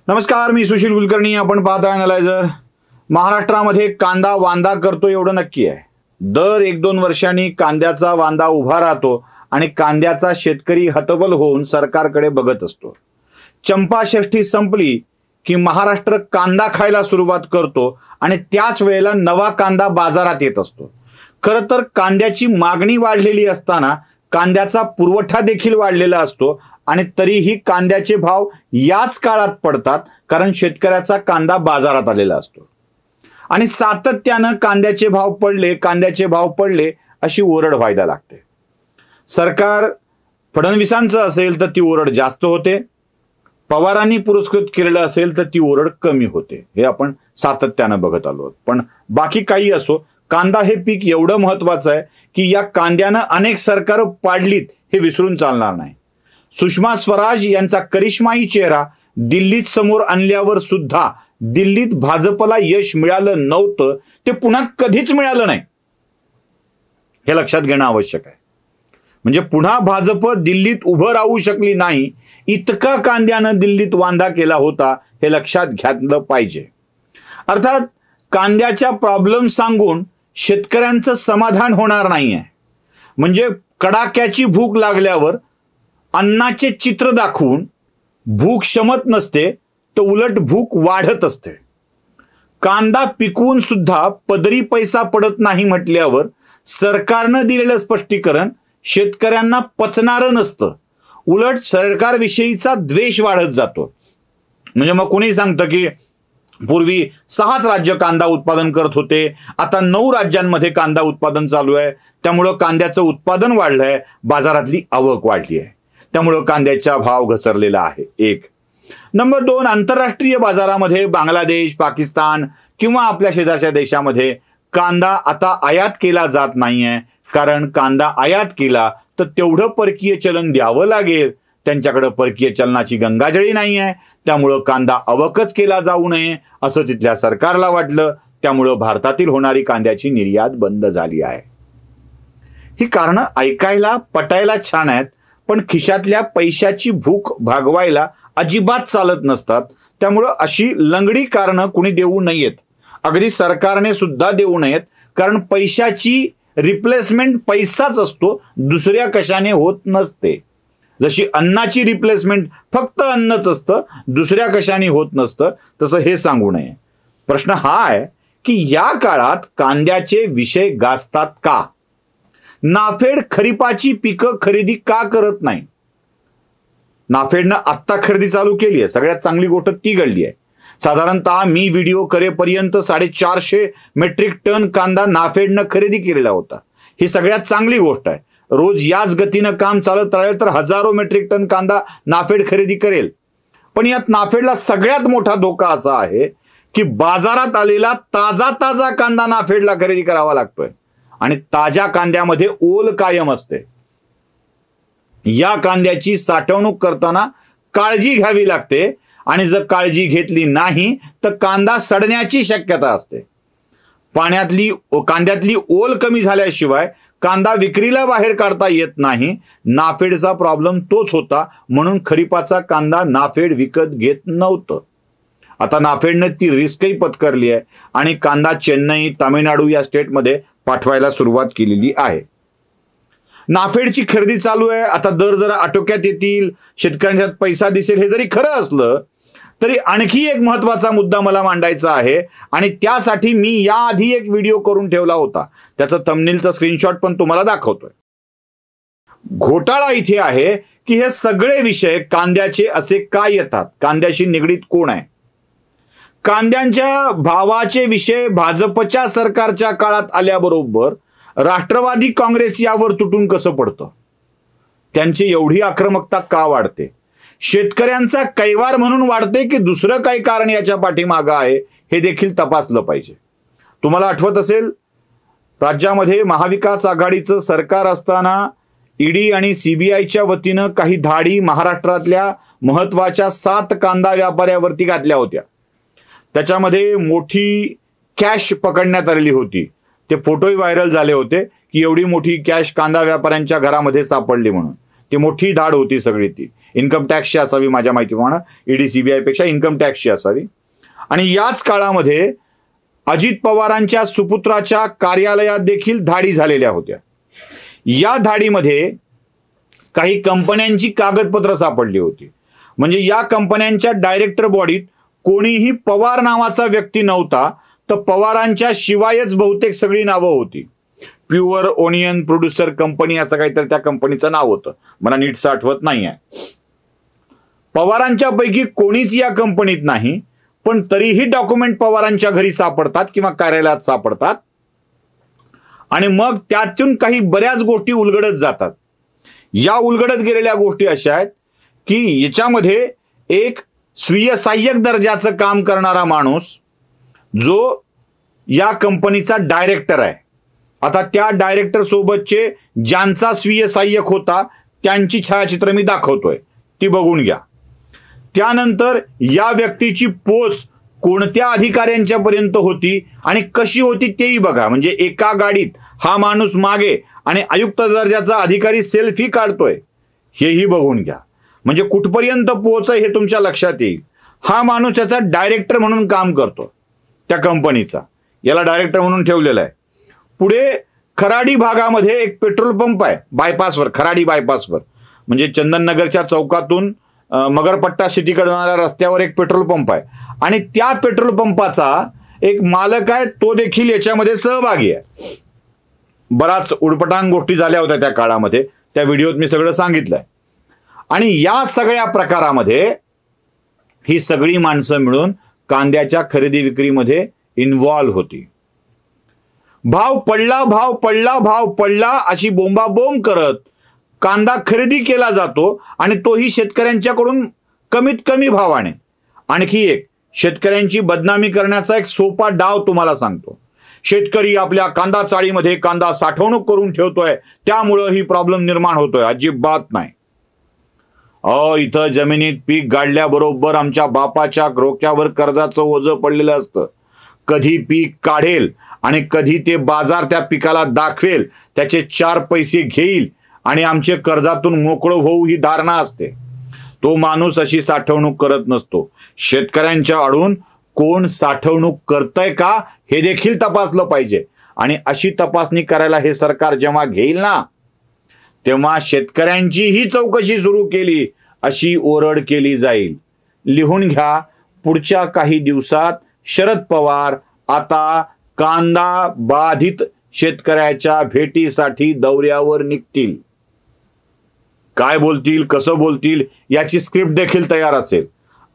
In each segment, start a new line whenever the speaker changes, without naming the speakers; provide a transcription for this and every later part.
नमस्कार, मी सुशील कुलकर्णी. आपण पाहता अॅनालायझर. महाराष्ट्रामध्ये कांदा वांदा करतो एवढं नक्की आहे. दर 1-2 वर्षांनी कांद्याचा वांदा उभा राहतो आणि कांद्याचा शेतकरी हतबल होऊन सरकारकडे बघत असतो. चंपाषष्ठी संपली की महाराष्ट्र कांदा खायला सुरुवात करतो आणि त्याच वेळेला नवा कांदा बाजारात येत असतो. खरं तर कांद्याची मागणी वाढलेली असताना कांद्याचा पुरवठा देखील वाढलेला असतो आणि तरीही कांद्याचे भाव याच काळात पडतात, कारण शेतकऱ्याचा कांदा बाजारात आलेला असतो. आणि सातत्यानं कांद्याचे भाव पडले अशी ओरड व्हायला लागते. सरकार फडणवीसांचं असेल तर ती ओरड जास्त होते, पवारांनी पुरस्कृत केलेलं असेल तर ती ओरड कमी होते. हे आपण सातत्यानं बघत आलो. पण बाकी काही असो, कांदा हे पीक एवढं महत्वाचं आहे की या कांद्यानं अनेक सरकारं पाडलीत हे विसरून चालणार नाही. सुषमा स्वराज यांचा करिश्माई चेहरा दिल्लीत समोर आणल्यावर सुद्धा दिल्लीत भाजपला यश मिळालं नव्हतं, ते पुन्हा कधीच मिळालं नाही, हे लक्षात घेणं आवश्यक आहे. म्हणजे पुन्हा भाजप दिल्लीत उभं राहू शकली नाही, इतका कांद्यानं दिल्लीत वांदा केला होता, हे लक्षात घेतलं पाहिजे. अर्थात कांद्याच्या प्रॉब्लेम सांगून शेतकऱ्यांचं समाधान होणार नाहीये. म्हणजे कडाक्याची भूक लागल्यावर अन्नाचे चित्र दाखवून भूक शमत नसते, तर उलट भूक वाढत असते. कांदा पिकवून सुद्धा पदरी पैसा पडत नाही म्हटल्यावर सरकारनं दिलेलं स्पष्टीकरण शेतकऱ्यांना पचणारं नसतं, उलट सरकारविषयीचा द्वेष वाढत जातो. म्हणजे मग कोणी सांगतं की पूर्वी 6च राज्य कांदा उत्पादन करत होते, आता 9 राज्यांमध्ये कांदा उत्पादन चालू आहे, त्यामुळं कांद्याचं उत्पादन वाढलंय, बाजारातली आवक वाढली आहे, त्यामुळं कांद्याचा भाव घसरलेला आहे. 1 नंबर 2, आंतरराष्ट्रीय बाजारामध्ये बांगलादेश, पाकिस्तान किंवा आपल्या शेजारच्या देशामध्ये कांदा आता आयात केला जात नाहीये, कारण कांदा आयात केला तर तेवढं परकीय चलन द्यावं लागेल. त्यांच्याकडे परकीय चलनाची गंगाजळी नाही आहे, त्यामुळं कांदा अवकच केला जाऊ नये असं तिथल्या सरकारला वाटलं, त्यामुळं भारतातील होणारी कांद्याची निर्यात बंद झाली आहे. ही कारणं ऐकायला पटायला छान आहेत, पण खिशातल्या पैशाची भूक भागवायला अजिबात चालत नसतात. त्यामुळं अशी लंगडी कारणं कुणी देऊ नयेत, अगदी सरकारने सुद्धा देऊ नयेत, कारण पैशाची रिप्लेसमेंट पैसाच असतो, दुसऱ्या कशाने होत नसते. जशी अन्नाची रिप्लेसमेंट फक्त अन्नच असतं, दुसऱ्या कशाने होत नसतं, तसं हे सांगू नये. प्रश्न हा आहे की या काळात कांद्याचे विषय गाजतात का? नाफेड खरीपाची पिकं खरेदी का करत नाही? नाफेडनं आत्ता खरेदी चालू केली आहे, सगळ्यात चांगली गोष्ट ती घडली आहे. साधारणतः मी व्हिडिओ करेपर्यंत 450 मेट्रिक टन कांदा नाफेडनं खरेदी केलेला होता. ही सगळ्यात चांगली गोष्ट आहे. रोज याच गतीनं काम चालत राहील तर हजारो मेट्रिक टन कांदा नाफेड खरेदी करेल. पण यात नाफेडला सगळ्यात मोठा धोका असा आहे की बाजारात आलेला ताजा कांदा नाफेडला खरेदी करावा लागतोय आणि ताज्या कांद्यामध्ये ओल कायम असते. या कांद्याची साठवणूक करताना काळजी घ्यावी लागते आणि जर काळजी घेतली नाही तर कांदा सडण्याची शक्यता असते. कांद्यातली ओल कमी झाल्याशिवाय कांदा विक्रीला बाहेर काढता येत नाही. नाफेडचा प्रॉब्लेम तोच होता, म्हणून खरीपाचा कांदा नाफेड विकत घेत नव्हतं. आता नाफेडने ती रिस्कही पत्करली आहे आणि कांदा चेन्नई, तामिळनाडू या स्टेटमध्ये पाठवायला सुरुवात केलेली आहे. नाफेडची खरेदी चालू आहे. आता दर जरा आटोक्यात येतील, शेतकऱ्यांच्यात पैसा दिसेल, हे जरी खरं असलं तरी आणखी एक महत्वाचा मुद्दा मला मांडायचा आहे आणि त्यासाठी मी याआधी एक व्हिडिओ करून ठेवला होता. त्याचं थंबनेलचा स्क्रीनशॉट पण तुम्हाला दाखवतोय. घोटाळा इथे आहे की हे सगळे विषय कांद्याचे असे काय येतात? कांद्याशी निगडीत कोण आहे? कांद्यांच्या भावाचे विषय भाजपच्या सरकारच्या काळात आल्याबरोबर राष्ट्रवादी काँग्रेस यावर तुटून कसं पडतं? त्यांची एवढी आक्रमकता का वाढते? शेतकऱ्यांचा कैवार म्हणून वाढते की दुसरं काही कारण याच्या पाठीमागं आहे, हे देखील तपासलं पाहिजे. तुम्हाला आठवत असेल, राज्यामध्ये महाविकास आघाडीचं सरकार असताना ईडी आणि सीबीआयच्या वतीनं काही धाडी महाराष्ट्रातल्या महत्वाच्या 7 कांदा व्यापाऱ्यावरती घातल्या होत्या. त्याच्यामध्ये मोठी कॅश पकडण्यात आलेली होती. ते फोटोही व्हायरल झाले होते की एवढी मोठी कॅश कांदा व्यापाऱ्यांच्या घरामध्ये सापडली म्हणून. ती मोठी धाड होती सगळी, ती इन्कम टॅक्सची असावी माझ्या माहितीप्रमाणे, ईडी सीबीआय पेक्षा इन्कम टॅक्सची असावी. आणि याच काळामध्ये अजित पवारांच्या सुपुत्राच्या कार्यालयात देखील धाडी झालेल्या होत्या. या धाडीमध्ये काही कंपन्यांची कागदपत्र सापडली होती. म्हणजे या कंपन्यांच्या डायरेक्टर बॉडीत कोणीही पवार नावाचा व्यक्ती नव्हता, तर पवारांच्या शिवायच बहुतेक सगळी नावं होती. प्युअर ओनियन प्रोड्युसर कंपनी असं काहीतरी त्या कंपनीचं नाव होतं, मला नीटसं आठवत नाही आहे. पवारांच्या पैकी कोणीच या कंपनीत नाही, पण तरीही डॉक्युमेंट पवारांच्या घरी सापडतात किंवा कार्यालयात सापडतात. आणि मग त्यातून काही बऱ्याच गोष्टी उलगडत जातात. या उलगडत गेलेल्या गोष्टी अशा आहेत की याच्यामध्ये एक स्वीय सहाय्यक दर्जाचं काम करणारा माणूस जो या कंपनीचा डायरेक्टर आहे, आता त्या डायरेक्टर सोबतचे ज्यांचा स्वीय सहाय्यक होता त्यांची छायाचित्र मी दाखवतोय, ती बघून घ्या. त्यानंतर या व्यक्तीची पोच कोणत्या अधिकाऱ्यांच्या पर्यंत होती आणि कशी होती तेही बघा. म्हणजे एका गाडीत हा माणूस मागे आणि आयुक्त दर्जाचा अधिकारी सेल्फी काढतोय, हेही बघून घ्या. म्हणजे कुठपर्यंत पोहोच हे तुमच्या लक्षात येईल. हा माणूस त्याचा डायरेक्टर म्हणून काम करतो त्या कंपनीचा, याला डायरेक्टर म्हणून ठेवलेला आहे. पुढे खराडी भागामध्ये एक पेट्रोल पंप आहे बायपासवर, खराडी बायपासवर, म्हणजे चंदननगरच्या चौकातून मगरपट्टा सिटीकडे जाणाऱ्या रस्त्यावर एक पेट्रोल पंप आहे. आणि त्या पेट्रोल पंपाचा एक मालक आहे, तो देखील याच्यामध्ये सहभागी आहे. बराच उडपटांग गोष्टी झाल्या होत्या त्या काळामध्ये, त्या व्हिडिओत मी सगळं सांगितलंय. आणि या सगळ्या प्रकारामध्ये ही सगळी माणसं मिळून कांद्याच्या खरेदी विक्रीमध्ये इन्व्हॉल्व होती. भाव पडला, भाव पडला, भाव पडला अशी बोंबाबोंब करत कांदा खरेदी केला जातो आणि तोही शेतकऱ्यांच्याकडून कमीत कमी भावाने. आणखी एक शेतकऱ्यांची बदनामी करण्याचा एक सोपा डाव तुम्हाला सांगतो. शेतकरी आपल्या कांदा चाळीमध्ये कांदा साठवणूक करून ठेवतोय, त्यामुळं ही प्रॉब्लेम निर्माण होतोय. अजिबात नाही. इथं जमिनीत पीक गाडल्याबरोबर आमच्या बापाच्या डोक्यावर कर्जाचं ओझं पडलेलं असतं. कधी पीक काढेल आणि कधी ते बाजार त्या पिकाला दाखवेल, त्याचे 4 पैसे घेईल आणि आमचे कर्जातून मोकळं होऊ ही धारणा असते. तो माणूस अशी साठवणूक करत नसतो. शेतकऱ्यांच्या आडून कोण साठवणूक करतंय का हे देखील तपासलं पाहिजे. आणि अशी तपासणी करायला हे सरकार जेव्हा घेईल ना, तेव्हा शेतकऱ्यांचीही चौकशी सुरू केली अशी ओरड केली जाईल. लिहून घ्या, पुढच्या काही दिवसात शरद पवार आता कांदा बाधित शेतकऱ्याच्या भेटीसाठी दौऱ्यावर निघतील. काय बोलतील, कसं बोलतील याची स्क्रिप्ट देखील तयार असेल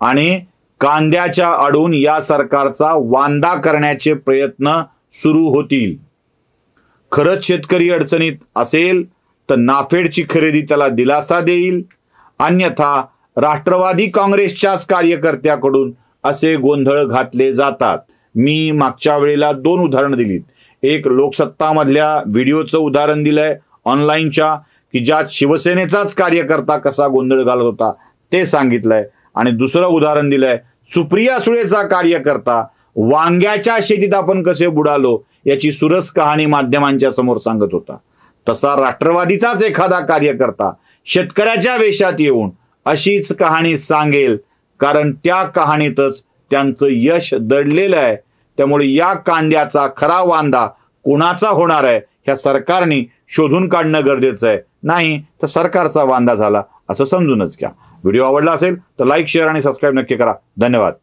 आणि कांद्याच्या आडून या सरकारचा वांदा करण्याचे प्रयत्न सुरू होतील. खरंच शेतकरी अडचणीत असेल तर नाफेडची खरेदी त्याला दिलासा देईल, अन्यथा राष्ट्रवादी काँग्रेसच्याच कार्यकर्त्याकडून असे गोंधळ घातले जातात. मी मागच्या वेळेला 2 उदाहरणं दिलीत. एक लोकसत्तामधल्या व्हिडिओचं उदाहरण दिलंय ऑनलाईनच्या, की ज्यात शिवसेनेचाच कार्यकर्ता कसा गोंधळ घालत होता ते सांगितलंय. आणि दुसरं उदाहरण दिलंय सुप्रिया सुळेचा कार्यकर्ता वांग्याच्या शेतीत आपण कसे बुडालो याची सुरस कहाणी माध्यमांच्या समोर सांगत होता. तसा राष्ट्रवादीचाच एखादा कार्यकर्ता शेतकऱ्याच्या वेशात येऊन अशीच कहाणी सांगेल, कारण त्या कहाणीतच त्यांचं यश दडलेलं आहे. त्यामुळे या कांद्याचा खरा वांदा कोणाचा होणार आहे ह्या सरकारने शोधून काढणं गरजेचं आहे. नाही तर सरकारचा वांदा झाला असं समजूनच घ्या. व्हिडिओ आवडला असेल तर लाईक, शेअर आणि सबस्क्राईब नक्की करा. धन्यवाद.